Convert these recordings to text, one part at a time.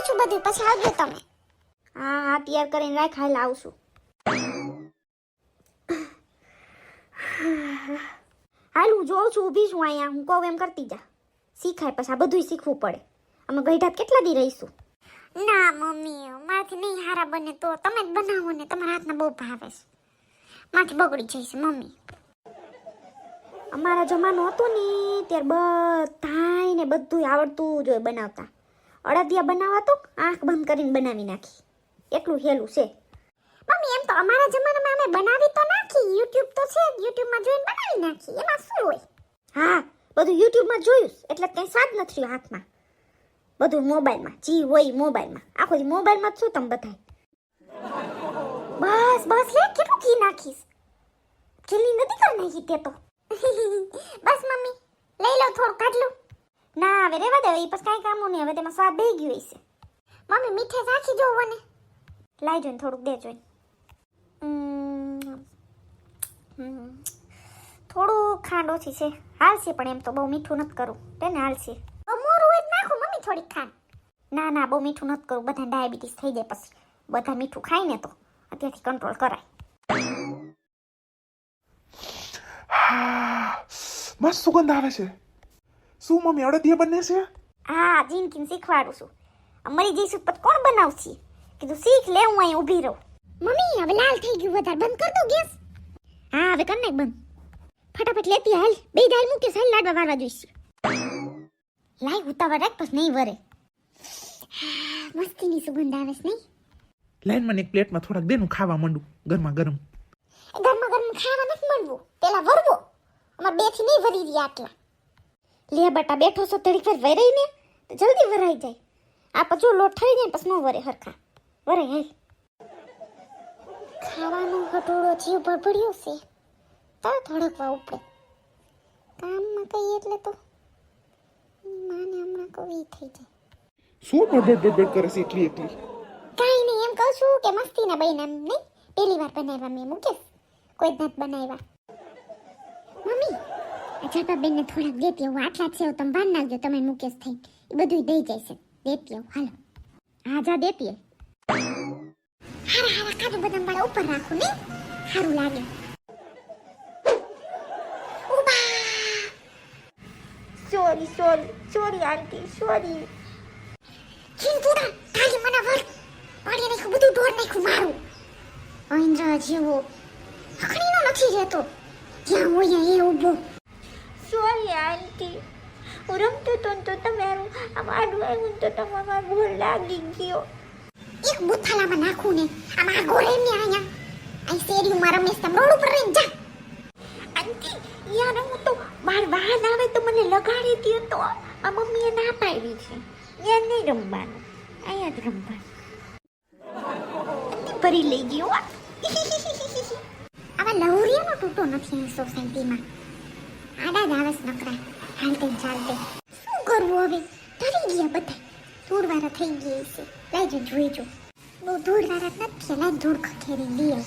છું બધું, પછી આવજો તમે. હા હા તૈયાર કરીને રાખ, હાલ આવશું. હાલ હું જોઉં છું, ઊભી છું અહીંયા, હું કહું એમ કરતી જા. શીખાય પછી આ બધું શીખવું પડે. અમે ગઈઢાત કેટલા દી રહીશું? ના મમ્મી, મારાથી નહીં હારા બને તો તમે જ બનાવો ને, તમારા હાથના બહુ ભાવે છે. માથી બગડી જઈશ મમ્મી. અમારા જમાનો હતો ને ત્યારે બધાય ને બધું આવડતું જ હોય બનાવતા. અડદિયા બનાવવા તો આંખ બંધ કરીને બનાવી નાખી, એટલું હેલું છે. મમ્મી એમ તો અમારા જમાનામાં અમે બનાવી તો નાખી, યુટ્યુબ તો છે, યુટ્યુબમાં જોઈને બનાવી નાખી, એમાં શું હોય? હા બધું યુટ્યુબમાં જોયું એટલે કંઈ સ્વાદ નથી રહ્યો હાથમાં. બધું મોબાઈલમાં, જી હોય મોબાઈલમાં, આખો દી મોબાઈલમાં જ શું તમે બધાય. બસ બસ લે, કેટલું ઘી નાખીશ? ખીલી નથી કરી નાખી તે તો. બસ મમ્મી લઈ લો, થોડું કાઢ લો. ના હવે રેવા દે, એ પછી કાંઈ કામનું નહીં, હવે તેમાં સ્વાદ દઈ ગયું હશે. મમ્મી મીઠે રાખી જોવો ને. લાઈ જોઈને થોડુંક દે જોઈને. થોડું ખાંડ ઓછી છે, હાલશે, પણ એમ તો બહુ મીઠું નથી કરવું, તેને હાલશે. મોરું હોય તો નાખો મમ્મી થોડીક ખાંડ. ના ના બહુ મીઠું નથી કરવું, બધા ડાયાબિટીસ થઈ જાય પછી. બધા મીઠું ખાય ને તો અત્યારથી કંટ્રોલ કરાય. મસ્ત સુગંધ આવે છે. શું મમ્મી અડદિયા બને છે? હા જીનકીને શીખવાડું છું. મરી જઈશું પછી કોણ બનાવશે? કીધું શીખ લે, હું અહીં ઊભી રહું. મમ્મી હવે લાલ થઈ ગયું વધારે, બંધ કર દો ગેસ. હા હવે કર નાખ બંધ. ફટાફટ લેતી હાલ, બે દાળ મૂકે સાલ લાડવા વારવા જોઈશે. લાઈ ઉતાવળ રાખ પછી નહીં વરે. મસ્તીની સુગંધ આવે છે નહીં? લાઈન મને એક પ્લેટમાં થોડાક દેનું ખાવા માંડું, ગરમા ગરમ. ગરમા ગરમ ખાવા નથી મળવું, પેલા વરવો. અમાર બે થી નહીં વરી રહ્યા આટલા. લે બટા બેઠો છો થોડીક વાર વરાઈ ને તો જલ્દી વરાઈ જાય. આ પછી લોટ થઈ જાય પછી ન વરે હરખા. વરાઈ હાલ. ખાવાનો ઘટોળો જીવ ભરભડ્યો છે, તો ધડકવા ઉપડે. કામમાં કહીએ એટલે તો માને હમણાં કવી થઈ જાય. શું બડબડ કરે છે એટલી એટલી? કાંઈ નહીં, એમ કહું છું કે મસ્તીના બન્યા નહીં, પહેલી વાર બનાવ્યા મેં મુકેશ, કોઈ જ નથી બનાવ્યા. મમ્મી અચ્છા બેનને થોડાક દેતી આવું, આટલા છે તમે ભાન નાખજો, તમે મુકેશ થઈ એ બધું દઈ જશે. દેતી આવું હાલો. હા જા દેતી. હારા હારા કાજુ બદામ વાળા ઉપર રાખું ને, સારું લાગે. સોરી સોરી સોરી આંટી સોરી. ચિંતુડા કાલી મને વર પાડી નાખ્યું, બધું ઢોર નાખ્યું મારું. અંજા જેવો હખણીનો નથી રહેતો, જ્યાં હોય એ ઊભો. સોરી આંટી, હું રમતો તો ને તો તમારું આમ આડું આવ્યું ને તો તમારા ભૂલ લાગી ગયો. એક બુથાલામાં નાખું ને આમાં ગોરે ને આયા આ શેરીમાં રમેશ તમ રોડ ઉપર રહીને જા. આંટી યાર હું તો બાર વાહન આવે તો મને લગાડી દો તો આ મમ્મીએ ના પાડી છે. ત્યાં નહીં રમવાનું, અહીંયા જ રમવાનું. ફરી લઈ ગયો. આવા લહુરિયાનો તૂટો નથી આ સોસાયટીમાં, આડા જ આવે છે નકરા હાલતે ચાલતે. શું કરવું હવે? ડરી ગયા બધા, ધૂળવાળા થઈ ગયા છે. લાઈજો જોઈજો, બહુ ધૂળવાળા નથી, લાઈ ધૂળ ખખેરી લઈએ.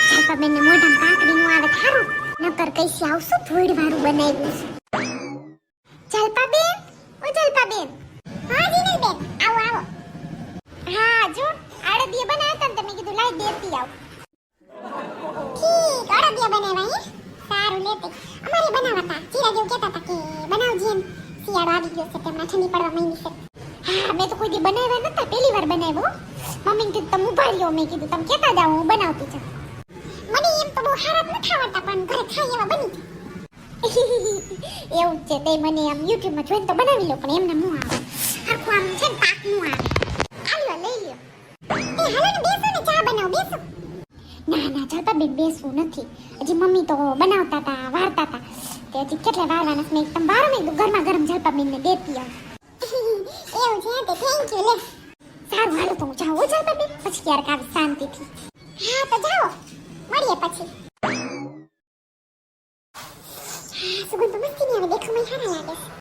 ચાલપા બેનને મોઢામાં કાકડીનું આવે ખારું, નકર કઈસી આવશું ધૂળવાળું બનાવ્યું છે. ચાલપા બેન, ઓ ચાલપા બેન. હા જીની બેન, આવો આવો. હા જો અડદિયા બનાવતા ને તમે કીધું લાઈ દેતી આવ. ઠીક અડદિયા બનાવ્યા હે, સારું લેતે. અમારે બનાવતા ચીરા જેવું કહેતા હતા કે બનાવજે એમ, શિયાળો આવી ગયો છે તેમના ઠંડી પડવા માંડી છે. હા મેં તો કોઈ દી બનાવ્યા નતા, પહેલી વાર બનાવ્યો. મમ્મીને કીધું તમે ઉભા રહ્યો, મેં કીધું તમે કહેતા જાઓ હું બનાવતી છું. મને એમ તો બહુ સારા નથી આવડતા પણ ઘરે ખાઈ એવા બની જાય. એવું જ છે, તે મને આમ યુટ્યુબમાં જોઈને તો બનાવી લો, પણ એમને ન આવે હરખું, આમ છે ને પાક નું આવે. આલ્યો લઈ લ્યો. એ હાલો ને બેસો ને, ચા બનાવો બેસો. ના ના ચાલતા બેન બેસવું નથી, હજી મમ્મી તો બનાવતા હતા વાળતા હતા, તે હજી કેટલા વાળવાના છે. મેં તમે વાળો ને ગરમા ગરમ જલપા બેનને દેતી આવ. એવું છે તે થેન્ક યુ લે. સારું હાલો તો હું જાઉં હો જલપા બેન, પછી ક્યારેક આવી શાંતિથી. હા તો જાઓ, મળીએ પછી. સુગંધ તો મસ્તી નહીં આવે, દેખામાં સારા લાગે છે.